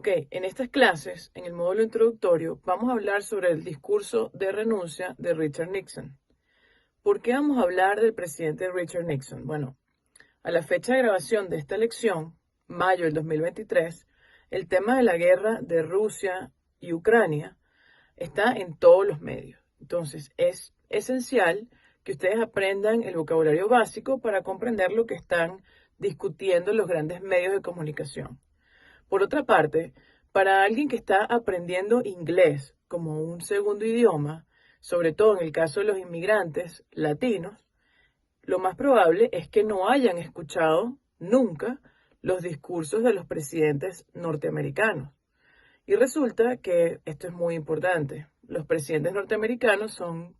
Ok, en estas clases, en el módulo introductorio, vamos a hablar sobre el discurso de renuncia de Richard Nixon. ¿Por qué vamos a hablar del presidente Richard Nixon? Bueno, a la fecha de grabación de esta lección, mayo del 2023, el tema de la guerra de Rusia y Ucrania está en todos los medios. Entonces, es esencial que ustedes aprendan el vocabulario básico para comprender lo que están discutiendo los grandes medios de comunicación. Por otra parte, para alguien que está aprendiendo inglés como un segundo idioma, sobre todo en el caso de los inmigrantes latinos, lo más probable es que no hayan escuchado nunca los discursos de los presidentes norteamericanos. Y resulta que esto es muy importante. Los presidentes norteamericanos son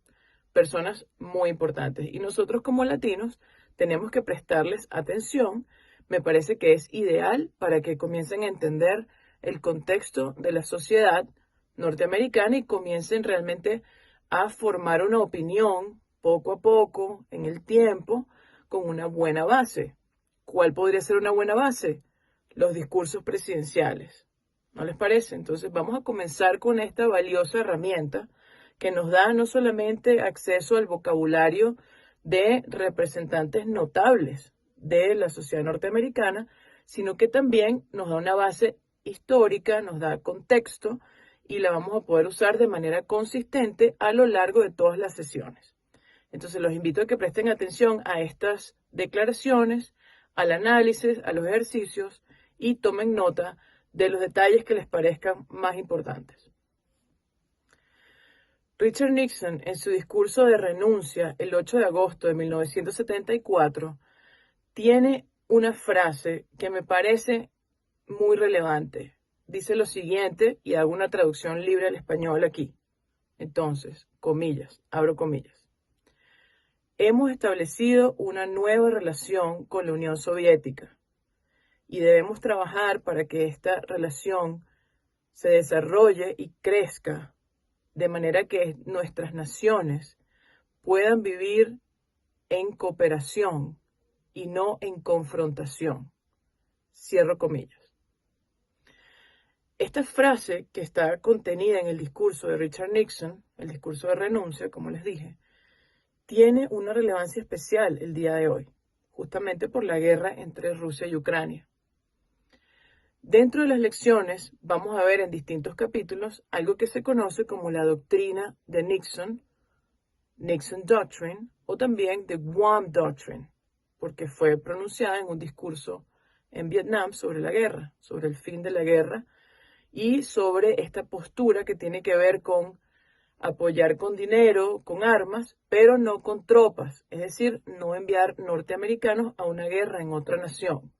personas muy importantes y nosotros como latinos tenemos que prestarles atención. Me parece que es ideal para que comiencen a entender el contexto de la sociedad norteamericana y comiencen realmente a formar una opinión poco a poco, en el tiempo, con una buena base. ¿Cuál podría ser una buena base? Los discursos presidenciales. ¿No les parece? Entonces vamos a comenzar con esta valiosa herramienta que nos da no solamente acceso al vocabulario de representantes notables de la sociedad norteamericana, sino que también nos da una base histórica, nos da contexto y la vamos a poder usar de manera consistente a lo largo de todas las sesiones. Entonces los invito a que presten atención a estas declaraciones, al análisis, a los ejercicios y tomen nota de los detalles que les parezcan más importantes. Richard Nixon, en su discurso de renuncia el 8 de agosto de 1974, tiene una frase que me parece muy relevante. Dice lo siguiente, y hago una traducción libre al español aquí. Entonces, comillas, abro comillas. Hemos establecido una nueva relación con la Unión Soviética y debemos trabajar para que esta relación se desarrolle y crezca de manera que nuestras naciones puedan vivir en cooperación y no en confrontación. Cierro comillas. Esta frase que está contenida en el discurso de Richard Nixon, el discurso de renuncia, como les dije, tiene una relevancia especial el día de hoy, justamente por la guerra entre Rusia y Ucrania. Dentro de las lecciones vamos a ver en distintos capítulos algo que se conoce como la doctrina de Nixon, Nixon Doctrine, o también the Guam Doctrine, porque fue pronunciada en un discurso en Vietnam sobre la guerra, sobre el fin de la guerra y sobre esta postura que tiene que ver con apoyar con dinero, con armas, pero no con tropas, es decir, no enviar norteamericanos a una guerra en otra nación.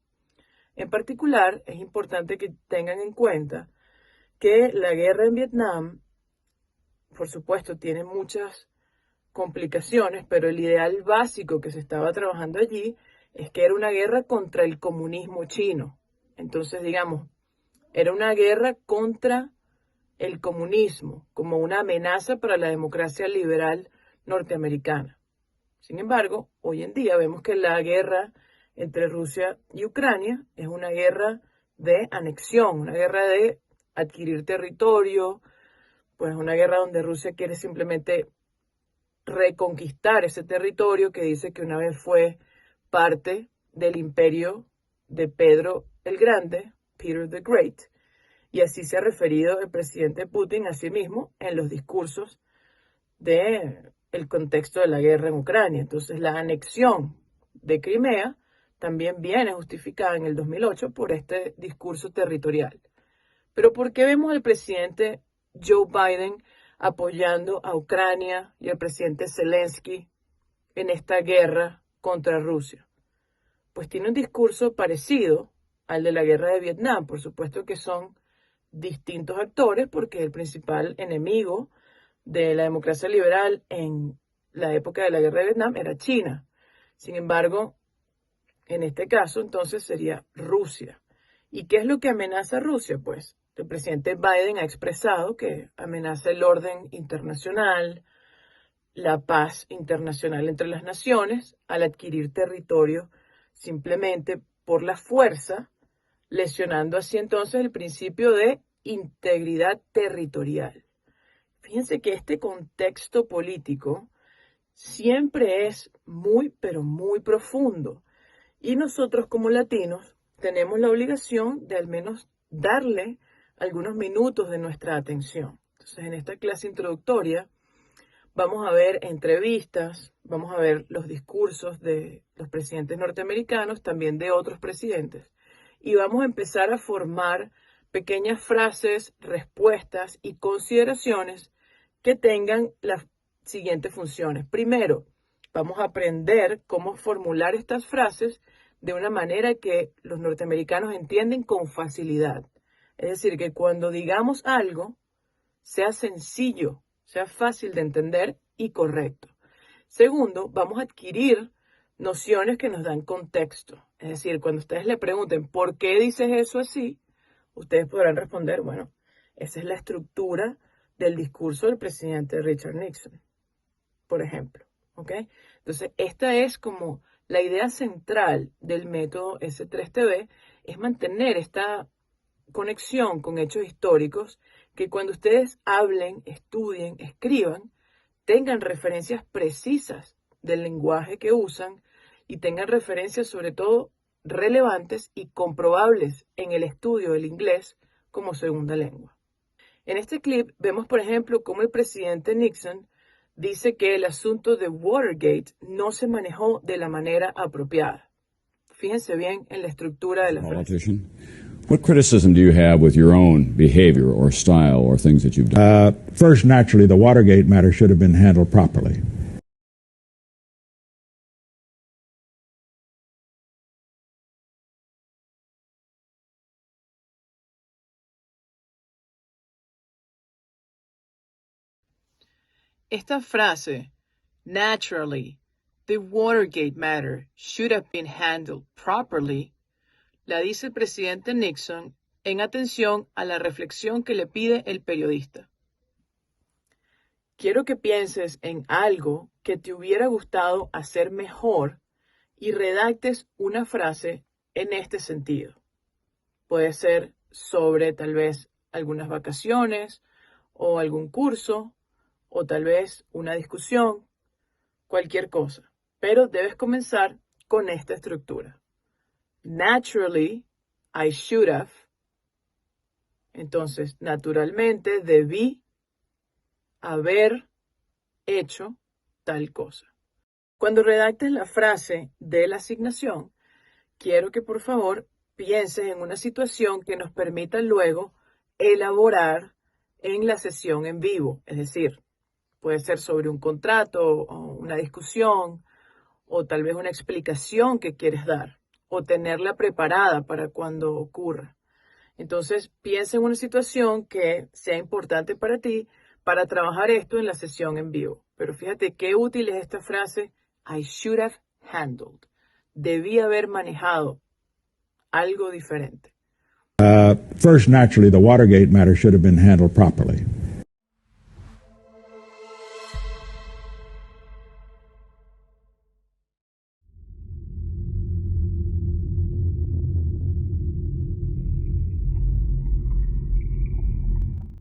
En particular, es importante que tengan en cuenta que la guerra en Vietnam, por supuesto, tiene muchas complicaciones, pero el ideal básico que se estaba trabajando allí es que era una guerra contra el comunismo chino. Entonces, digamos, era una guerra contra el comunismo como una amenaza para la democracia liberal norteamericana. Sin embargo, hoy en día vemos que la guerra entre Rusia y Ucrania es una guerra de anexión, una guerra de adquirir territorio, pues una guerra donde Rusia quiere simplemente reconquistar ese territorio que dice que una vez fue parte del imperio de Pedro el Grande, Peter the Great, y así se ha referido el presidente Putin a sí mismo en los discursos del contexto de la guerra en Ucrania. Entonces, la anexión de Crimea también viene justificada en el 2008 por este discurso territorial. Pero ¿por qué vemos al presidente Joe Biden apoyando a Ucrania y al presidente Zelensky en esta guerra contra Rusia? Pues tiene un discurso parecido al de la guerra de Vietnam. Por supuesto que son distintos actores porque el principal enemigo de la democracia liberal en la época de la guerra de Vietnam era China. Sin embargo, en este caso entonces sería Rusia. ¿Y qué es lo que amenaza a Rusia? Pues el presidente Biden ha expresado que amenaza el orden internacional, la paz internacional entre las naciones al adquirir territorio simplemente por la fuerza lesionando así entonces el principio de integridad territorial. Fíjense que este contexto político siempre es muy, pero muy profundo. Y nosotros como latinos tenemos la obligación de al menos darle algunos minutos de nuestra atención. Entonces, en esta clase introductoria vamos a ver entrevistas, vamos a ver los discursos de los presidentes norteamericanos, también de otros presidentes, y vamos a empezar a formar pequeñas frases, respuestas y consideraciones que tengan las siguientes funciones. Primero, vamos a aprender cómo formular estas frases de una manera que los norteamericanos entienden con facilidad. Es decir, que cuando digamos algo, sea sencillo, sea fácil de entender y correcto. Segundo, vamos a adquirir nociones que nos dan contexto. Es decir, cuando ustedes le pregunten, ¿por qué dices eso así? Ustedes podrán responder, bueno, esa es la estructura del discurso del presidente Richard Nixon, por ejemplo. ¿Ok? Entonces, esta es como la idea central del método S3TB, es mantener esta conexión con hechos históricos, que cuando ustedes hablen, estudien, escriban, tengan referencias precisas del lenguaje que usan y tengan referencias sobre todo relevantes y comprobables en el estudio del inglés como segunda lengua. En este clip vemos, por ejemplo, cómo el presidente Nixon dice que el asunto de Watergate no se manejó de la manera apropiada. Fíjense bien en la estructura de la frase. What criticism do you have with your own behavior or style or things that you've done? First, naturally, the Watergate matter should have been handled properly. Esta frase, naturally, the Watergate matter should have been handled properly, la dice el presidente Nixon en atención a la reflexión que le pide el periodista. Quiero que pienses en algo que te hubiera gustado hacer mejor y redactes una frase en este sentido. Puede ser sobre tal vez algunas vacaciones o algún curso o tal vez una discusión, cualquier cosa. Pero debes comenzar con esta estructura. Naturally, I should have. Entonces, naturalmente, debí haber hecho tal cosa. Cuando redactes la frase de la asignación, quiero que por favor pienses en una situación que nos permita luego elaborar en la sesión en vivo. Es decir, puede ser sobre un contrato o una discusión o tal vez una explicación que quieres dar o tenerla preparada para cuando ocurra. Entonces, piensa en una situación que sea importante para ti para trabajar esto en la sesión en vivo. Pero fíjate qué útil es esta frase, I should have handled. Debí haber manejado algo diferente. First, naturally, the Watergate matter should have been handled properly.